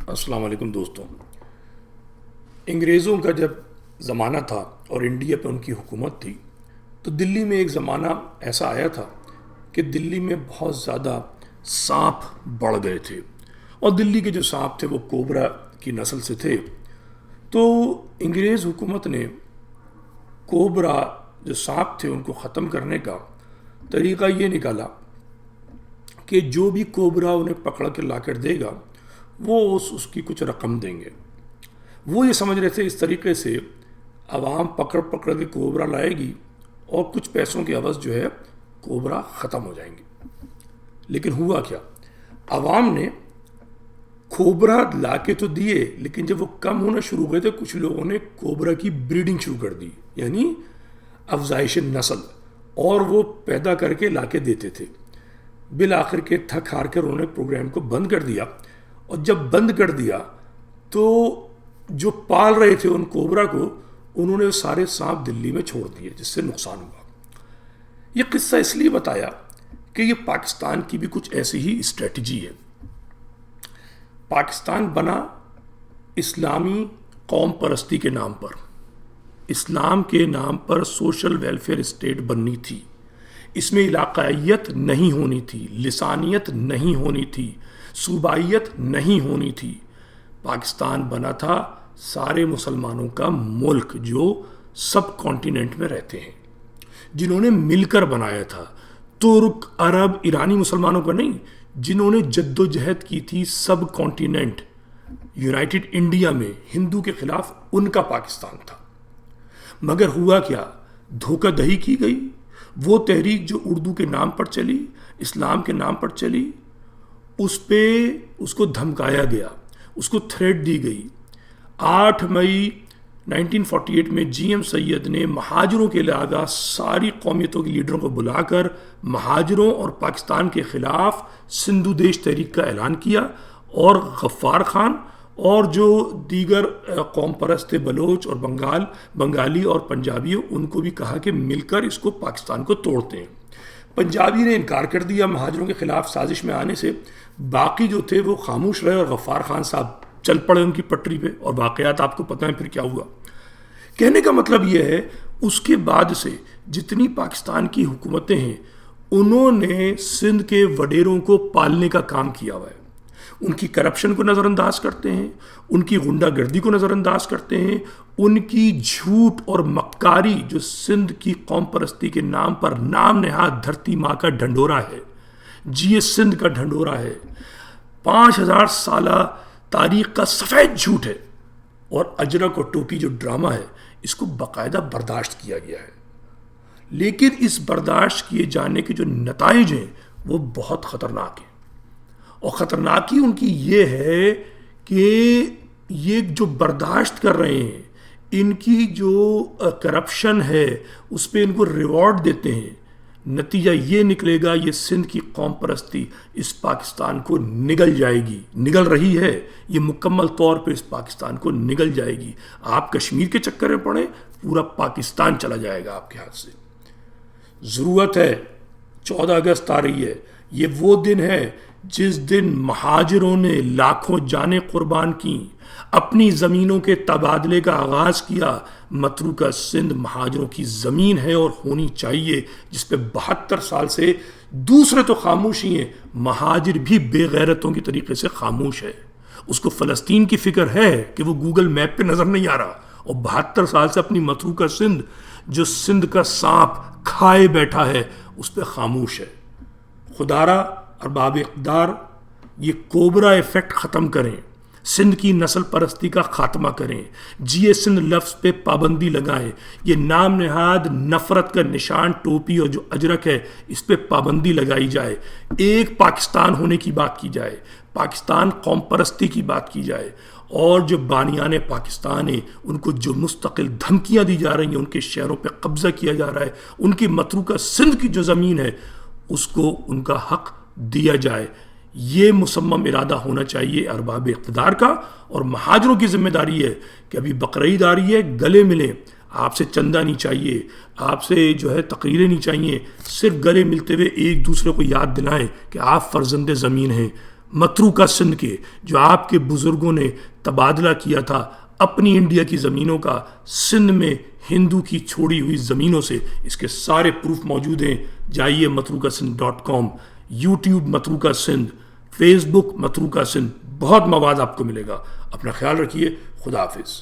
السلام علیکم دوستوں. انگریزوں کا جب زمانہ تھا اور انڈیا پہ ان کی حکومت تھی تو دلی میں ایک زمانہ ایسا آیا تھا کہ دلی میں بہت زیادہ سانپ بڑھ گئے تھے، اور دلی کے جو سانپ تھے وہ کوبرا کی نسل سے تھے. تو انگریز حکومت نے کوبرا جو سانپ تھے ان کو ختم کرنے کا طریقہ یہ نکالا کہ جو بھی کوبرا انہیں پکڑ کے لا کر دے گا وہ اس کی کچھ رقم دیں گے. وہ یہ سمجھ رہے تھے اس طریقے سے عوام پکڑ کے کوبرا لائے گی اور کچھ پیسوں کے عوض جو ہے کوبرا ختم ہو جائیں گے. لیکن ہوا کیا؟ عوام نے کوبرا لا کے تو دیے، لیکن جب وہ کم ہونا شروع ہوئے تھے کچھ لوگوں نے کوبرا کی بریڈنگ شروع کر دی، یعنی افزائش نسل، اور وہ پیدا کر کے لا کے دیتے تھے. بالآخر کے تھک ہار کر انہوں نے پروگرام کو بند کر دیا، اور جب بند کر دیا تو جو پال رہے تھے ان کوبرا کو انہوں نے سارے سانپ دلی میں چھوڑ دیے، جس سے نقصان ہوا. یہ قصہ اس لیے بتایا کہ یہ پاکستان کی بھی کچھ ایسی ہی اسٹریٹجی ہے. پاکستان بنا اسلامی قوم پرستی کے نام پر، اسلام کے نام پر سوشل ویلفیئر اسٹیٹ بننی تھی. اس میں علاقائیت نہیں ہونی تھی، لسانیت نہیں ہونی تھی، صوبائیت نہیں ہونی تھی. پاکستان بنا تھا سارے مسلمانوں کا ملک جو سب کانٹیننٹ میں رہتے ہیں، جنہوں نے مل کر بنایا تھا. ترک، عرب، ایرانی مسلمانوں کا نہیں، جنہوں نے جد و جہد کی تھی سب کانٹیننٹ یونائٹڈ انڈیا میں ہندو کے خلاف، ان کا پاکستان تھا. مگر ہوا کیا؟ دھوکہ دہی کی گئی. وہ تحریک جو اردو کے نام پر چلی، اسلام کے نام پر چلی، اس کو دھمکایا گیا، اس کو تھریٹ دی گئی. 8 مئی 1948 میں جی ایم سید نے مہاجروں کے علاوہ ساری قومیتوں کے لیڈروں کو بلا کر مہاجروں اور پاکستان کے خلاف سندھو دیش تحریک کا اعلان کیا، اور غفار خان اور جو دیگر قوم پرست تھے، بلوچ اور بنگالی اور پنجابی، ان کو بھی کہا کہ مل کر اس کو پاکستان کو توڑتے ہیں. پنجابی نے انکار کر دیا مہاجروں کے خلاف سازش میں آنے سے. باقی جو تھے وہ خاموش رہے، اور غفار خان صاحب چل پڑے ان کی پٹری پہ، اور واقعات آپ کو پتہ ہیں پھر کیا ہوا. کہنے کا مطلب یہ ہے اس کے بعد سے جتنی پاکستان کی حکومتیں ہیں انہوں نے سندھ کے وڈیروں کو پالنے کا کام کیا ہوا ہے. ان کی کرپشن کو نظر انداز کرتے ہیں، ان کی غنڈہ گردی کو نظر انداز کرتے ہیں، ان کی جھوٹ اور مکاری جو سندھ کی قوم پرستی کے نام پر نام نہاد دھرتی ماں کا ڈھنڈورا ہے، جی سندھ کا ڈھنڈورا ہے، 5000 سالہ تاریخ کا سفید جھوٹ ہے. اور اجرک اور ٹوپی جو ڈرامہ ہے اس کو باقاعدہ برداشت کیا گیا ہے. لیکن اس برداشت کیے جانے کے جو نتائج ہیں وہ بہت خطرناک ہیں. اور خطرناکی ان کی یہ ہے کہ یہ جو برداشت کر رہے ہیں، ان کی جو کرپشن ہے اس پہ ان کو ریوارڈ دیتے ہیں. نتیجہ یہ نکلے گا یہ سندھ کی قوم پرستی اس پاکستان کو نگل جائے گی، نگل رہی ہے، یہ مکمل طور پہ اس پاکستان کو نگل جائے گی. آپ کشمیر کے چکر میں پڑیں، پورا پاکستان چلا جائے گا آپ کے ہاتھ سے. ضرورت ہے، 14 اگست آ رہی ہے، یہ وہ دن ہے جس دن مہاجروں نے لاکھوں جانیں قربان کی، اپنی زمینوں کے تبادلے کا آغاز کیا. متروکہ سندھ مہاجروں کی زمین ہے اور ہونی چاہیے، جس پہ 72 سال سے دوسرے تو خاموش ہی ہیں، مہاجر بھی بے غیرتوں کی طریقے سے خاموش ہے. اس کو فلسطین کی فکر ہے کہ وہ گوگل میپ پہ نظر نہیں آ رہا، اور 72 سال سے اپنی متروکہ سندھ جو سندھ کا سانپ کھائے بیٹھا ہے اس پہ خاموش ہے. خدارا ارباب اقتدار یہ کوبرا ایفیکٹ ختم کریں، سندھ کی نسل پرستی کا خاتمہ کریں، جی سندھ لفظ پہ پابندی لگائیں. یہ نام نہاد نفرت کا نشان ٹوپی اور جو اجرک ہے اس پہ پابندی لگائی جائے. ایک پاکستان ہونے کی بات کی جائے، پاکستان قوم پرستی کی بات کی جائے. اور جو بانیان پاکستان ہیں ان کو جو مستقل دھمکیاں دی جا رہی ہیں، ان کے شہروں پہ قبضہ کیا جا رہا ہے، ان کی متروکہ سندھ کی جو زمین ہے اس کو ان کا حق دیا جائے. یہ مصمم ارادہ ہونا چاہیے ارباب اقتدار کا. اور مہاجروں کی ذمہ داری ہے کہ ابھی بقرعید آ رہی ہے، گلے ملیں. آپ سے چندہ نہیں چاہیے، آپ سے جو ہے تقریریں نہیں چاہیے، صرف گلے ملتے ہوئے ایک دوسرے کو یاد دلائیں کہ آپ فرزند زمین ہیں. متروکہ سندھ کے جو آپ کے بزرگوں نے تبادلہ کیا تھا اپنی انڈیا کی زمینوں کا سندھ میں ہندو کی چھوڑی ہوئی زمینوں سے، اس کے سارے پروف موجود ہیں. جائیے matrukasindh.com، یوٹیوب متروکہ سندھ، فیس بک متروکہ سندھ، بہت مواد آپ کو ملے گا. اپنا خیال رکھیے. خدا حافظ.